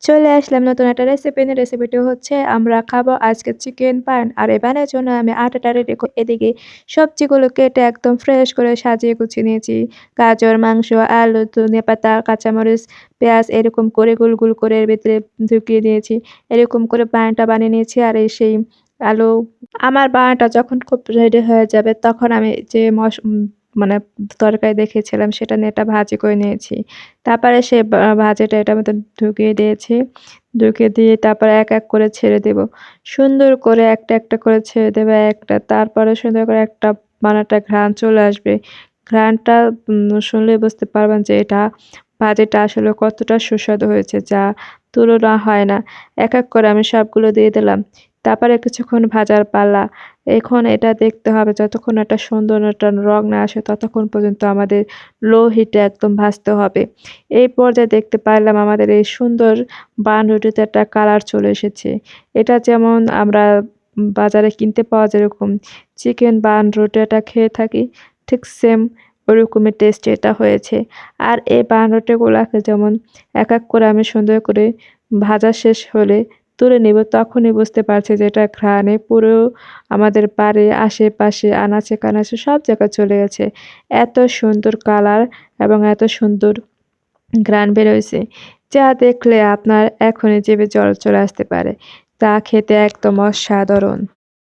চলে আসলাম নতুন একটা রেসিপি নিয়ে। রেসিপিটি হচ্ছে আমরা খাবো আজকে চিকেন পান। আর এই পানের জন্য আমি আটাটা রেডি এদিকে সবজিগুলো কেটে একদম ফ্রেশ করে সাজিয়ে গুছিয়ে নিয়েছি। গাজর, মাংস, আলু, ধনিয়াপাতা, কাঁচামরিচ, পেঁয়াজ এরকম করে গোল, গোল করে এর ভেতরে ঢুকিয়ে দিয়েছি। এরকম করে পানটা বানিয়ে নিয়েছি। আর এই সেই আলু আমার বানাটা যখন খুব রেডি হয়ে যাবে তখন আমি যে মানে তরকারি দেখিয়েছিলাম সেটা নিয়ে এটা ভাজি করে নিয়েছি। তারপরে সে ভাজিটা এটার মধ্যে ঢুকিয়ে দিয়েছি। ঢুকিয়ে দিয়ে তারপরে এক, এক করে ছেড়ে দেব। সুন্দর করে একটা, একটা করে ছেড়ে দেবে একটা। তারপরে সুন্দর করে একটা মানে একটা ঘ্রাণ চলে আসবে। ঘ্রাণটা শুনলেই বুঝতে পারবেন যে এটা ভাজিটা আসলে কতটা সুস্বাদু হয়েছে, যা তুলনা হয় না। এক, এক করে আমি সবগুলো দিয়ে দিলাম। তারপরে কিছুক্ষণ ভাজার পালা। এখন এটা দেখতে হবে যতক্ষণ একটা সুন্দর একটা রং না আসে ততক্ষণ পর্যন্ত আমাদের লো হিটে একদম ভাজতে হবে। এই পর্যায়ে দেখতে পারলাম আমাদের এই সুন্দর বান রুটিতে একটা কালার চলে এসেছে। এটা যেমন আমরা বাজারে কিনতে পাওয়া যেরকম চিকেন বান রুটিটা খেয়ে থাকি, ঠিক সেম ওরকমই টেস্ট এটা হয়েছে। আর এই বান রুটিগুলাকে যেমন এক, এক করে আমি সুন্দর করে ভাজা শেষ হলে তুলে নিব, তখনই বুঝতে পারছি যে এটা ঘ্রাণে পুরো আমাদের বাড়ির আশেপাশে আনাচে-কানাচে সব জায়গায় চলে গেছে। এত সুন্দর কালার এবং এত সুন্দর ঘ্রাণ বেরোইছে, যা দেখলে আপনার এখনই জিভে জল চলে আসতে পারে। তা খেতে একদম অসাধারণ।